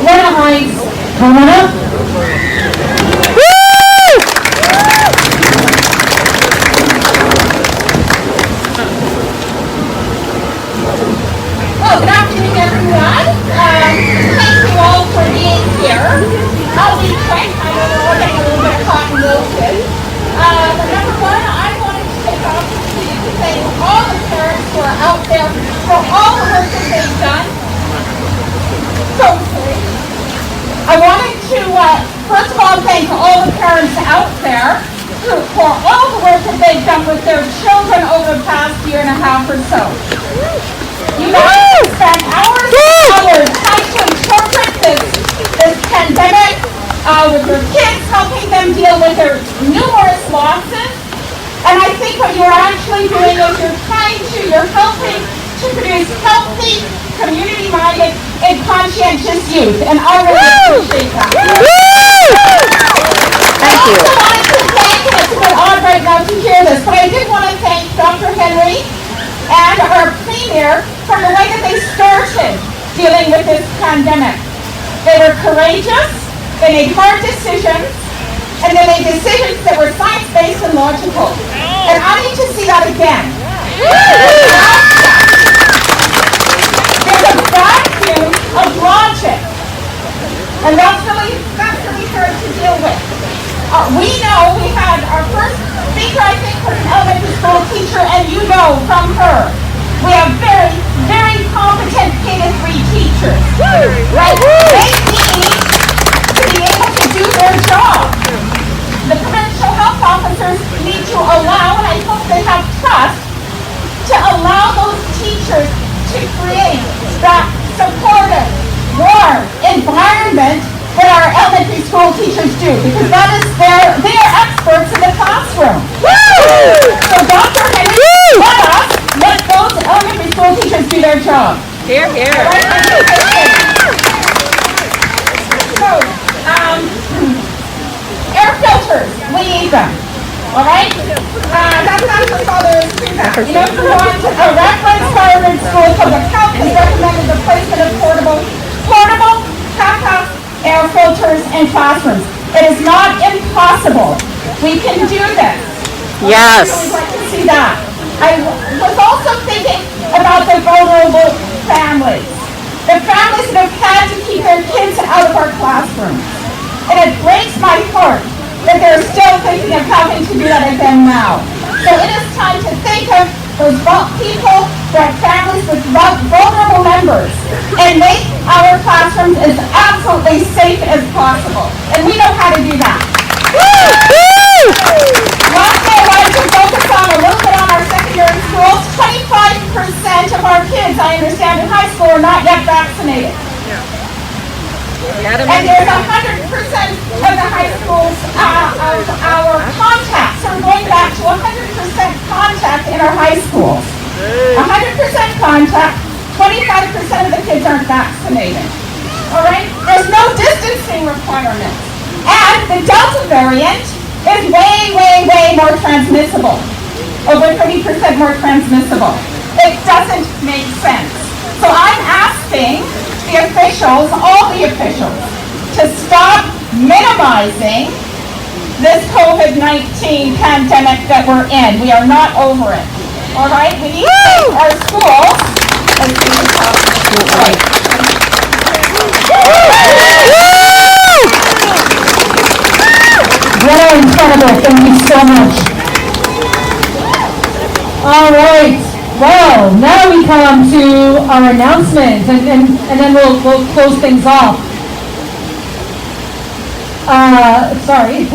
Lena Hines. Come on up. out there for all the work that they've done. So, I wanted to, first of all, thank all the parents out there for all the work that they've done with their children over the past year and a half or so. You guys spent hours and hours trying to interpret this pandemic with your kids, helping them deal with their numerous losses. And I think what you're actually doing is you're helping to produce healthy, community-minded, and conscientious youth. And I really appreciate that. Thank you. I also wanted to thank, and it's a bit odd right now to hear this, but I did want to thank Dr. Henry and our Premier for the way that they started dealing with this pandemic. They were courageous, they made hard decisions, and they made decisions that were science-based and logical. And I need to see that again. There's a vacuum of logic. And that's really hard to deal with. We know we had our first speaker, I think, was an elementary school teacher, and you know from her, we have very, very competent K-3 teachers. Right? They need to be able to do their job. The provincial health officers need to allow, and I hope they have trust, to allow those teachers to create that supportive, warm environment that our elementary school teachers do, because that is they are experts in the classroom. So Dr. Henry, let those elementary school teachers do their job. Here, here. So, air filters, we need them. All right? That's not just all there is to that. You know, for one, a reference Harvard School of Public Health has recommended the placement of portable CAPA air filters in classrooms. It is not impossible. We can do this. Yes. We'd like to see that. I was also thinking about the vulnerable families. The families that have had to keep their kids out of our classrooms. And it breaks my heart that they're still thinking of having to do that again now. So it is time to think of those people, their families with vulnerable members, and make our classrooms as absolutely safe as possible. And we know how to do that. Lastly, I wanted to focus on a little bit on our secondary schools. 25% of our kids, I understand, in high school are not yet vaccinated. And there's 100% of the high schools of our contacts. So we're going back to 100% contact in our high schools. 100% contact, 25% of the kids aren't vaccinated. All right? There's no distancing requirement. And the Delta variant is way more transmissible. Over 30% more transmissible. It doesn't make sense. So I'm asking the officials, all the officials, to stop minimizing this COVID-19 pandemic that we're in. We are not over it. All right? We need to make our schools as safe as possible. What incredible. Thank you so much. All right. Well, now we come to our announcements, and then we'll close things off. Sorry.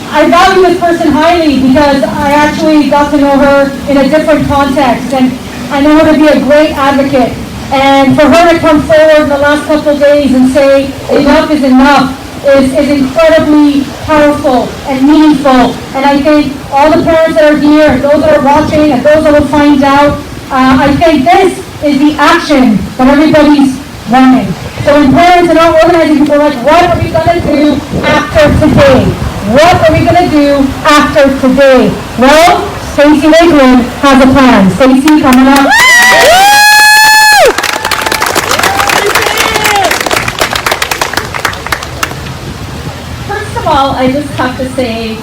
I value this person highly because I actually got to know her in a different context, and I know her to be a great advocate. And for her to come forward in the last couple of days and say enough is enough is incredibly powerful and meaningful. And I think all the parents that are here, and those that are watching, and those that will find out, I think this is the action that everybody's wanting. So when parents and our organizing people are like, what are we going to do after today? What are we going to do after today? Well, Stacey Lakeland has a plan. Stacey, coming up. I just have to say,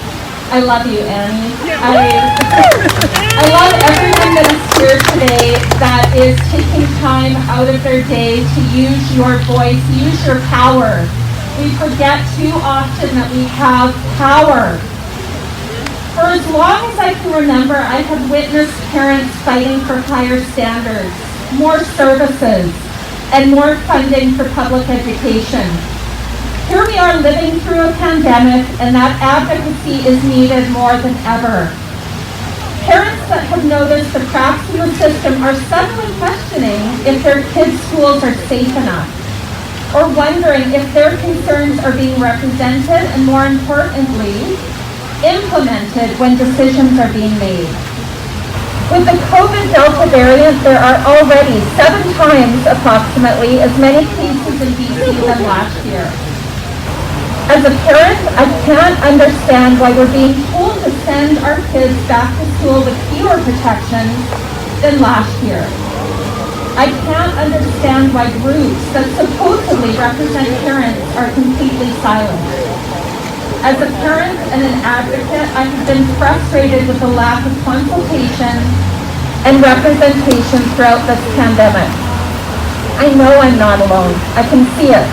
I love you, Annie. I love everyone that is here today that is taking time out of their day to use your voice, use your power. We forget too often that we have power. For as long as I can remember, I have witnessed parents fighting for higher standards, more services, and more funding for public education. Here we are living through a pandemic, and that advocacy is needed more than ever. Parents that have noticed the cracks in the system are suddenly questioning if their kids' schools are safe enough, or wondering if their concerns are being represented and, more importantly, implemented when decisions are being made. With the COVID Delta variant, there are already 7 times approximately as many cases in BC than last year. As a parent, I can't understand why we're being told to send our kids back to school with fewer protections than last year. I can't understand why groups that supposedly represent parents are completely silent. As a parent and an advocate, I have been frustrated with the lack of consultation and representation throughout this pandemic. I know I'm not alone. I can see it.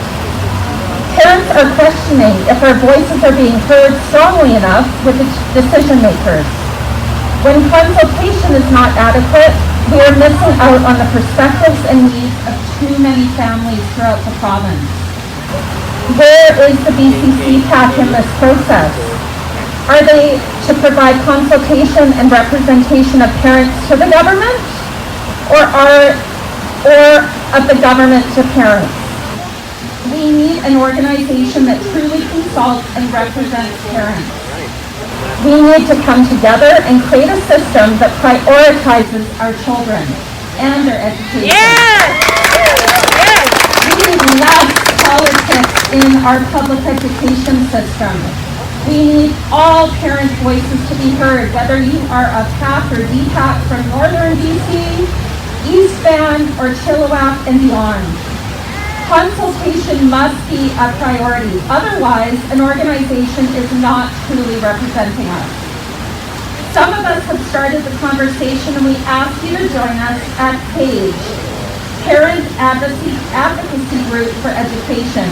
Parents are questioning if our voices are being heard strongly enough with the decision makers. When consultation is not adequate, we are missing out on the perspectives and needs of too many families throughout the province. Where is the BCC PAC in this process? Are they to provide consultation and representation of parents to the government, or of the government to parents? We need an organization that truly consults and represents parents. We need to come together and create a system that prioritizes our children and their education. Yes! Yes! We need less politics in our public education system. We need all parent voices to be heard, whether you are a PAC or DPAC from Northern BC, East Van, or Chilliwack and beyond. Consultation must be a priority. Otherwise, an organization is not truly representing us. Some of us have started the conversation, and we ask you to join us at PAGE, Parent Advocacy Group for Education.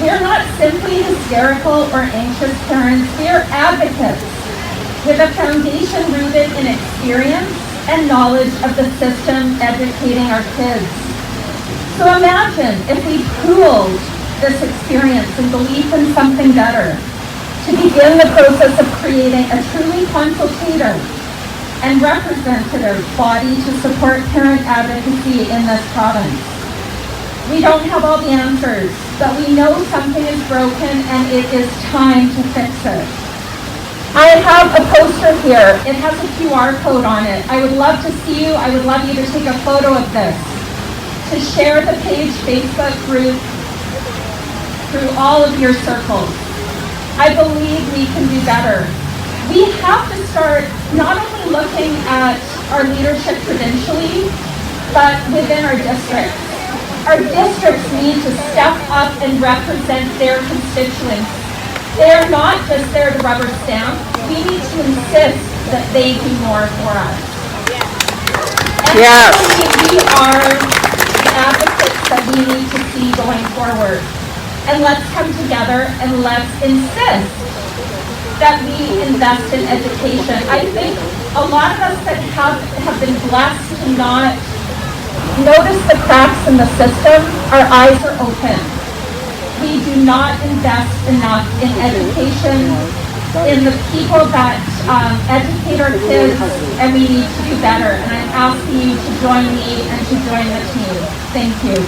We are not simply hysterical or anxious parents. We are advocates with a foundation rooted in experience and knowledge of the system educating our kids. So imagine if we pooled this experience and belief in something better to begin the process of creating a truly consultative and representative body to support parent advocacy in this province. We don't have all the answers, but we know something is broken and it is time to fix it. I have a poster here. It has a QR code on it. I would love to see you. I would love you to take a photo of this, to share the PAGE Facebook group through all of your circles. I believe we can do better. We have to start not only looking at our leadership provincially, but within our districts. Our districts need to step up and represent their constituents. They are not just there to rubber stamp. We need to insist that they do more for us. And Yes. we are advocates that we need to see going forward. And let's come together and let's insist that we invest in education. I think a lot of us that have been blessed to not notice the cracks in the system, our eyes are open. We do not invest enough in education, in the people that educate our kids, and we need to do better. And I'm asking you to join me and to join the team. Thank you.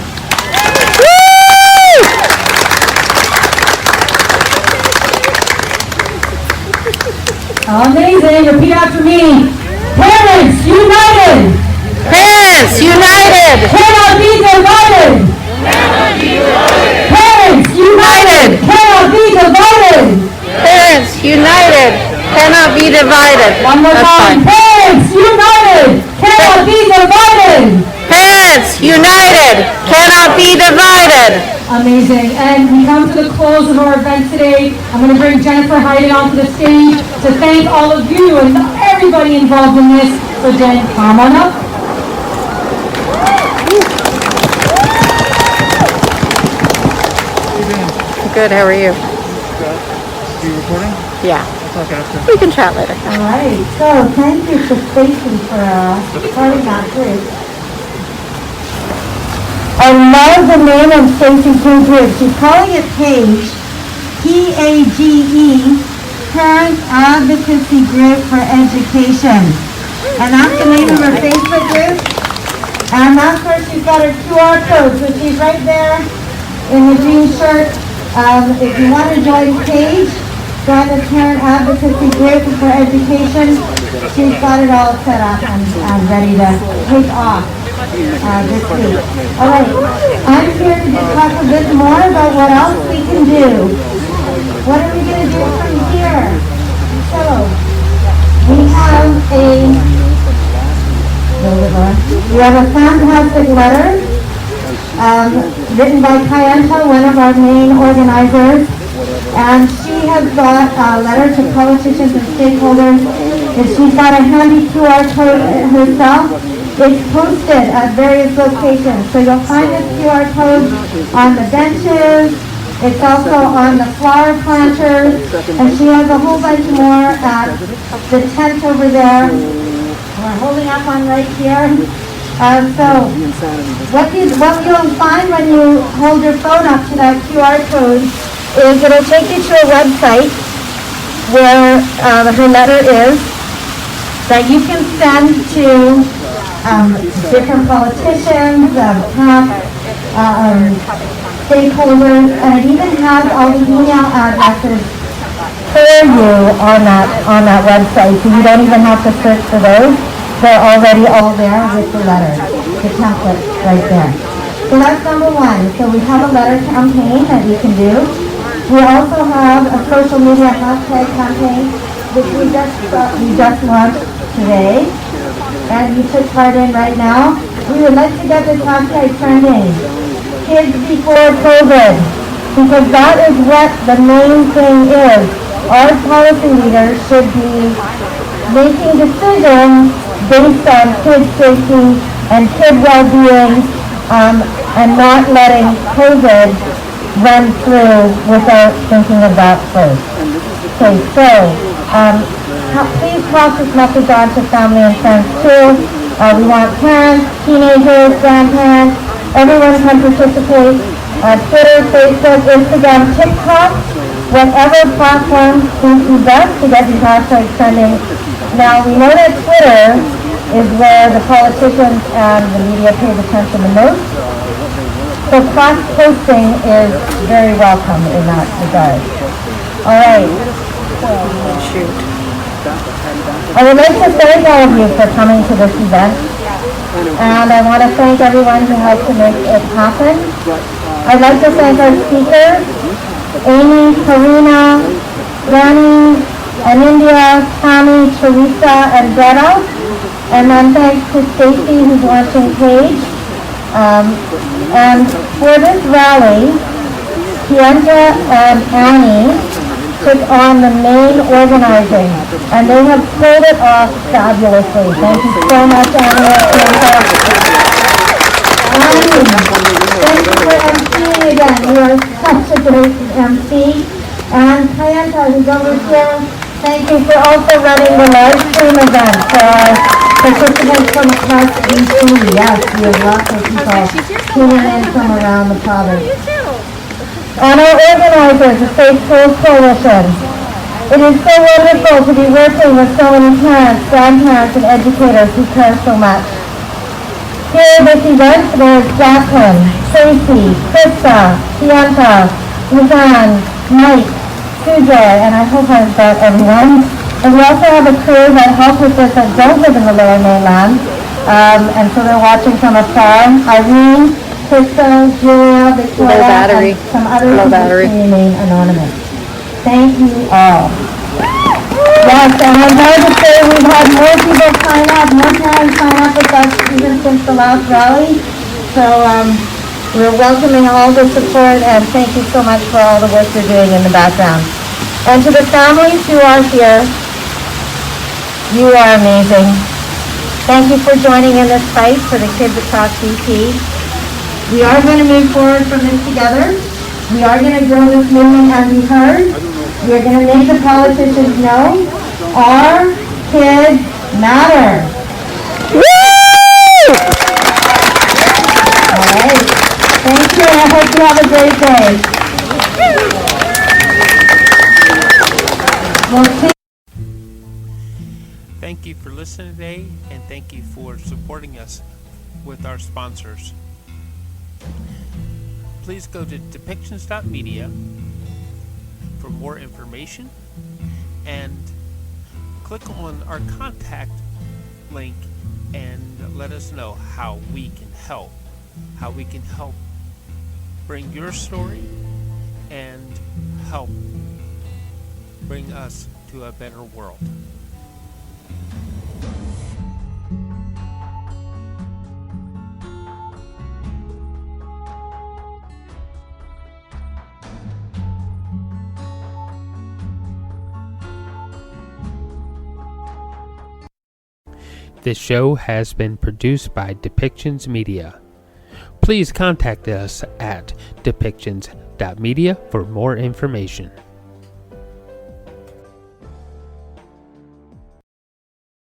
Amazing. Repeat after me. Parents united. Parents united! Cannot be divided. Parents united. Cannot be divided. Parents united cannot be divided. One more That's time. fine. Parents united. Cannot be divided. Parents united cannot be divided. Amazing. And we come to the close of our event today. I'm going to bring Jennifer Heidi onto the stage to thank all of you and everybody involved in this. So Jen, come on up. Good, how are you? Are you recording? Yeah. We can chat later. All right, so thank you to Stacy for starting that group. I love the name of Stacy's new group. She's calling it PAGE, P-A-G-E, Parent Advocacy Group for Education. And that's the name of her Facebook group. And that's where she's got her QR code. So she's right there in the green shirt. If you want to join PAGE, join the Parent Advocacy Group for Education. She's got it all set up and ready to take off this week. All right, I'm here to talk a bit more about what else we can do. What are we going to do from here? So, we have a fantastic letter written by Kayenta, one of our main organizers. And she has got a letter to politicians and stakeholders. And she's got a handy QR code herself. It's posted at various locations. So you'll find this QR code on the benches. It's also on the flower planters. And she has a whole bunch more at the tent over there. We're holding up one right here. So what you'll find when you hold your phone up to that QR code is it'll take you to a website where her letter is that you can send to different politicians, stakeholders, and it even has all the email addresses for you on that website, so you don't even have to search for those. They're already all there with the letter, the template right there. So that's number one. So we have a letter campaign that you can do. We also have a social media hashtag campaign, which we just launched today, and you took part in right now. We would like to get this hashtag trending. Kids before COVID, because that is what the main thing is. Our policy leaders should be making decisions based on kid safety and kid well-being, and not letting COVID run through without thinking of that first. Okay, so please pass this message on to family and friends too. We want parents, teenagers, grandparents, everyone can participate. Twitter, Facebook, Instagram, TikTok, whatever platform suits you best to get these hashtags trending. Now, we know that Twitter is where the politicians and the media pay attention the most. So cross-posting is very welcome in that regard. All right. I would like to thank all of you for coming to this event. And I want to thank everyone who helped to make it happen. I'd like to thank our speakers, Amy, Karina, Danny, Anindia, Tammy, Teresa, and Greta. And then thanks to Stacy, who's launching PAGE. And for this rally, Kienta and Annie took on the main organizing, and they have pulled it off fabulously. Thank you so much, Annie and Kienta. Annie, thank you for emceeing again. You are such a great MC. And Kienta, who's over here, thank you for also running the live stream event for our participants from across BC. Yes, we have lots of people tuning in from around the province. And our organizers, the Safe Schools Coalition. It is so wonderful to be working with so many parents, grandparents, and educators who care so much. Here at this event, there's Jacqueline, Tracy, Krista, Kienta, Luzanne, Mike, Sujay, and I hope I've got everyone. And we also have a crew that help with this that don't live in the Lower Mainland, and so they're watching from afar. Irene, Krista, Julia, Victoria, and some others who remain anonymous. Thank you all. Yes, and I'm proud to say we've had more people sign up, more parents sign up with us even since the last rally. So we're welcoming all the support, and thank you so much for all the work you're doing in the background. And to the families who are here, you are amazing. Thank you for joining in this fight for the kids across BC. We are going to move forward from this together. We are going to grow this movement and be heard. We're going to make the politicians know our kids matter. All right. Thank you, and I hope you have a great day. Thank you for listening today, and thank you for supporting us with our sponsors. Please go to depictions.media for more information and click on our contact link and let us know how we can help bring your story and help bring us to a better world. This show has been produced by Depictions Media. Please contact us at depictions.media for more information.